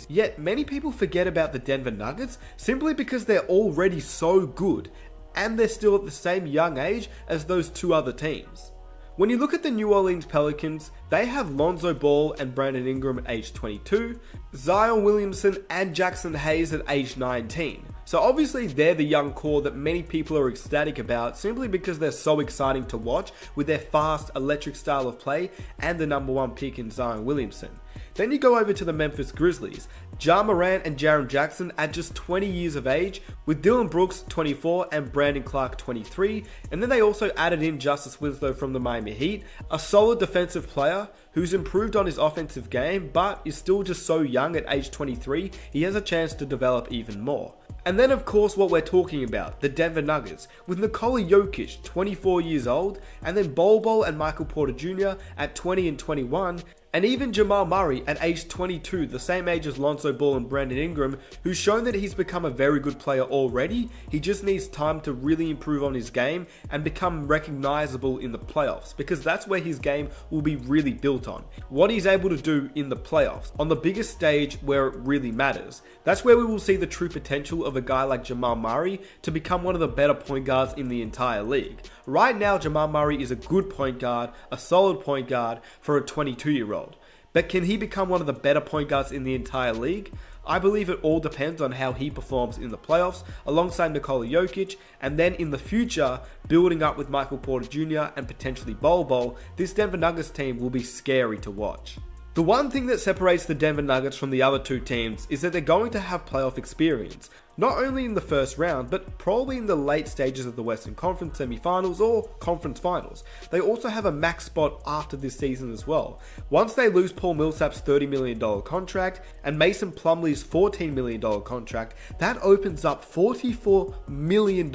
Yet many people forget about the Denver Nuggets simply because they're already so good and they're still at the same young age as those two other teams. When you look at the New Orleans Pelicans, they have Lonzo Ball and Brandon Ingram at age 22, Zion Williamson and Jackson Hayes at age 19. So obviously they're the young core that many people are ecstatic about simply because they're so exciting to watch with their fast, electric style of play and the number 1 pick in Zion Williamson. Then you go over to the Memphis Grizzlies, Ja Morant and Jaren Jackson at just 20 years of age, with Dillon Brooks 24 and Brandon Clark 23, and then they also added in Justice Winslow from the Miami Heat, a solid defensive player who's improved on his offensive game but is still just so young at age 23, he has a chance to develop even more. And then of course what we're talking about, the Denver Nuggets, with Nikola Jokic 24 years old, and then Bol Bol and Michael Porter Jr. at 20 and 21, and even Jamal Murray at age 22, the same age as Lonzo Ball and Brandon Ingram, who's shown that he's become a very good player already. He just needs time to really improve on his game and become recognizable in the playoffs, because that's where his game will be really built on. What he's able to do in the playoffs, on the biggest stage where it really matters. That's where we will see the true potential of a guy like Jamal Murray to become one of the better point guards in the entire league. Right now, Jamal Murray is a good point guard, a solid point guard for a 22-year-old. But can he become one of the better point guards in the entire league? I believe it all depends on how he performs in the playoffs alongside Nikola Jokic, and then in the future, building up with Michael Porter Jr. and potentially Bol Bol, this Denver Nuggets team will be scary to watch. The one thing that separates the Denver Nuggets from the other two teams is that they're going to have playoff experience, not only in the first round, but probably in the late stages of the Western Conference semifinals or conference finals. They also have a max spot after this season as well. Once they lose Paul Millsap's $30 million contract and Mason Plumlee's $14 million contract, that opens up $44 million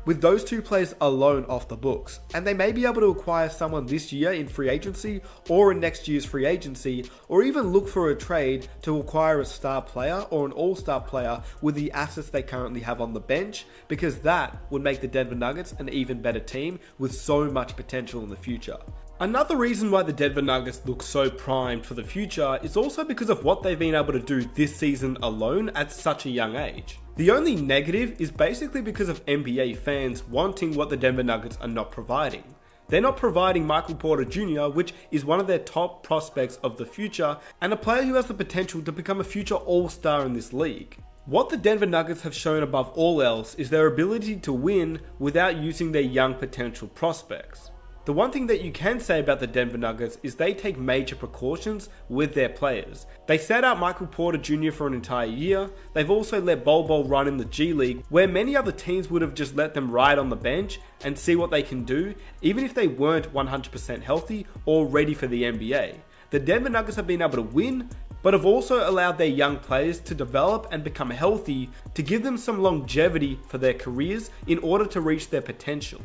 with those two players alone off the books. And they may be able to acquire someone this year in free agency or in next year's free agency, or even look for a trade to acquire a star player or an all-star player with the assets they currently have on the bench, because that would make the Denver Nuggets an even better team with so much potential in the future. Another reason why the Denver Nuggets look so primed for the future is also because of what they've been able to do this season alone at such a young age. The only negative is basically because of NBA fans wanting what the Denver Nuggets are not providing. They're not providing Michael Porter Jr., which is one of their top prospects of the future and a player who has the potential to become a future all-star in this league. What the Denver Nuggets have shown above all else is their ability to win without using their young potential prospects. The one thing that you can say about the Denver Nuggets is they take major precautions with their players. They sat out Michael Porter Jr. for an entire year. They've also let Bol Bol run in the G League, where many other teams would have just let them ride on the bench and see what they can do, even if they weren't 100% healthy or ready for the NBA. The Denver Nuggets have been able to win, but have also allowed their young players to develop and become healthy to give them some longevity for their careers in order to reach their potential.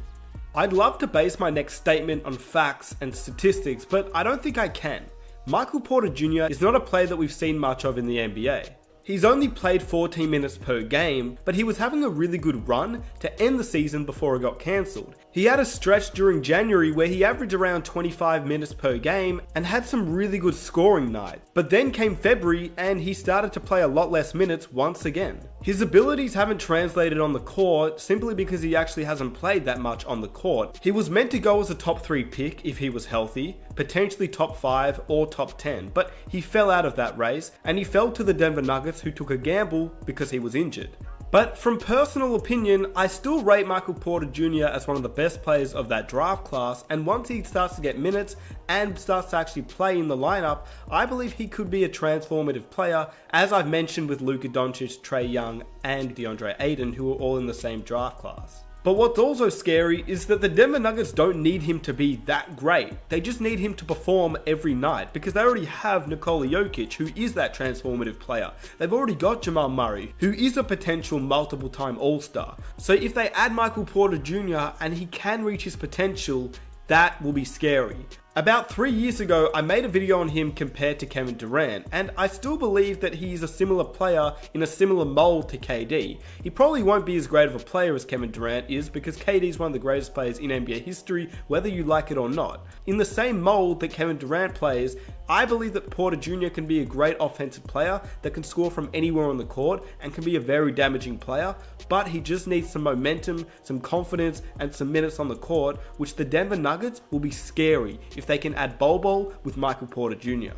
I'd love to base my next statement on facts and statistics, but I don't think I can. Michael Porter Jr. is not a player that we've seen much of in the NBA. He's only played 14 minutes per game, but he was having a really good run to end the season before it got cancelled. He had a stretch during January where he averaged around 25 minutes per game and had some really good scoring nights. But then came February and he started to play a lot less minutes once again. His abilities haven't translated on the court simply because he actually hasn't played that much on the court. He was meant to go as a top 3 pick if he was healthy, potentially top 5 or top 10, but he fell out of that race and he fell to the Denver Nuggets, who took a gamble because he was injured. But from personal opinion, I still rate Michael Porter Jr. as one of the best players of that draft class, and once he starts to get minutes and starts to actually play in the lineup, I believe he could be a transformative player, as I've mentioned with Luka Doncic, Trae Young, and DeAndre Ayton, who are all in the same draft class. But what's also scary is that the Denver Nuggets don't need him to be that great. They just need him to perform every night because they already have Nikola Jokic, who is that transformative player. They've already got Jamal Murray, who is a potential multiple-time All-Star. So if they add Michael Porter Jr. and he can reach his potential, that will be scary. About 3 years ago, I made a video on him compared to Kevin Durant, and I still believe that he's a similar player in a similar mold to KD. He probably won't be as great of a player as Kevin Durant is because KD is one of the greatest players in NBA history, whether you like it or not. In the same mold that Kevin Durant plays, I believe that Porter Jr. can be a great offensive player that can score from anywhere on the court and can be a very damaging player, but he just needs some momentum, some confidence, and some minutes on the court, which the Denver Nuggets will be scary if they can add Bol Bol with Michael Porter Jr.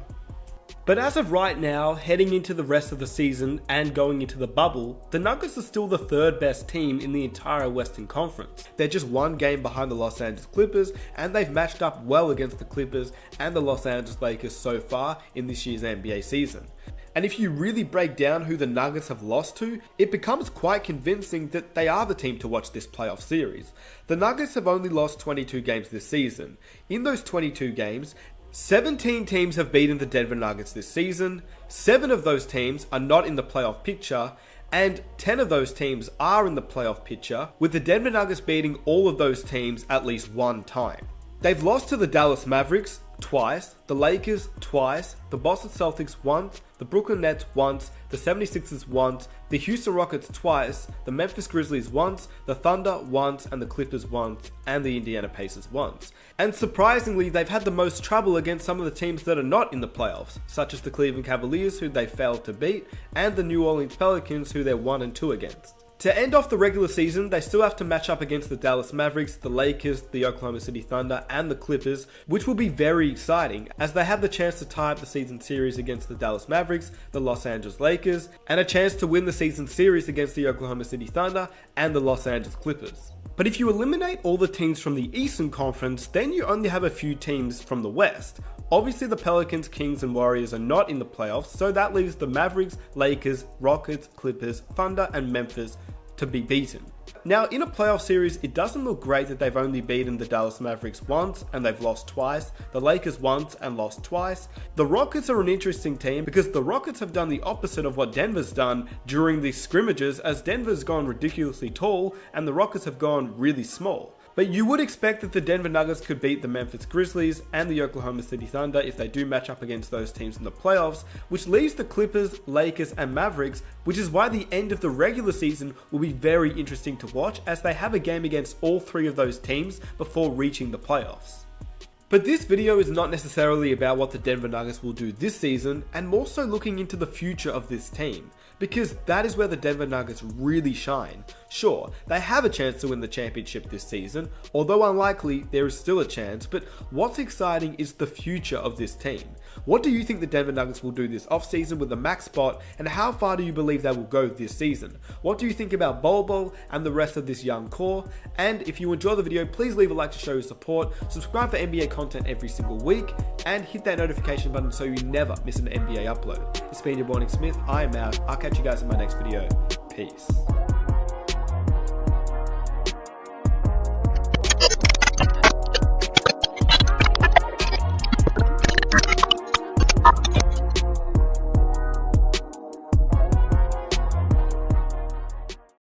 But as of right now, heading into the rest of the season and going into the bubble, the Nuggets are still the third best team in the entire Western Conference. They're just one game behind the Los Angeles Clippers, and they've matched up well against the Clippers and the Los Angeles Lakers so far in this year's NBA season. And if you really break down who the Nuggets have lost to, it becomes quite convincing that they are the team to watch this playoff series. The Nuggets have only lost 22 games this season. In those 22 games, 17 teams have beaten the Denver Nuggets this season, 7 of those teams are not in the playoff picture, and 10 of those teams are in the playoff picture, with the Denver Nuggets beating all of those teams at least one time. They've lost to the Dallas Mavericks twice, the Lakers twice, the Boston Celtics once, the Brooklyn Nets once, the 76ers once, the Houston Rockets twice, the Memphis Grizzlies once, the Thunder once, and the Clippers once, and the Indiana Pacers once. And surprisingly, they've had the most trouble against some of the teams that are not in the playoffs, such as the Cleveland Cavaliers, who they failed to beat, and the New Orleans Pelicans, who they're 1-2 against. To end off the regular season, they still have to match up against the Dallas Mavericks, the Lakers, the Oklahoma City Thunder, and the Clippers, which will be very exciting as they have the chance to tie up the season series against the Dallas Mavericks, the Los Angeles Lakers, and a chance to win the season series against the Oklahoma City Thunder and the Los Angeles Clippers. But if you eliminate all the teams from the Eastern Conference, then you only have a few teams from the West. Obviously the Pelicans, Kings, and Warriors are not in the playoffs, so that leaves the Mavericks, Lakers, Rockets, Clippers, Thunder, and Memphis to be beaten. Now, in a playoff series, it doesn't look great that they've only beaten the Dallas Mavericks once and they've lost twice, the Lakers once and lost twice. The Rockets are an interesting team because the Rockets have done the opposite of what Denver's done during these scrimmages, as Denver's gone ridiculously tall and the Rockets have gone really small. But you would expect that the Denver Nuggets could beat the Memphis Grizzlies and the Oklahoma City Thunder if they do match up against those teams in the playoffs, which leaves the Clippers, Lakers, and Mavericks, which is why the end of the regular season will be very interesting to watch as they have a game against all three of those teams before reaching the playoffs. But this video is not necessarily about what the Denver Nuggets will do this season, and more so looking into the future of this team, because that is where the Denver Nuggets really shine. Sure, they have a chance to win the championship this season, although unlikely, there is still a chance, but what's exciting is the future of this team. What do you think the Denver Nuggets will do this offseason with the max spot, and how far do you believe they will go this season? What do you think about Bol Bol and the rest of this young core? And if you enjoy the video, please leave a like to show your support, subscribe for NBA content every single week, and hit that notification button so you never miss an NBA upload. It's been your boy Nick Smith, I am out, I'll catch you guys in my next video, peace.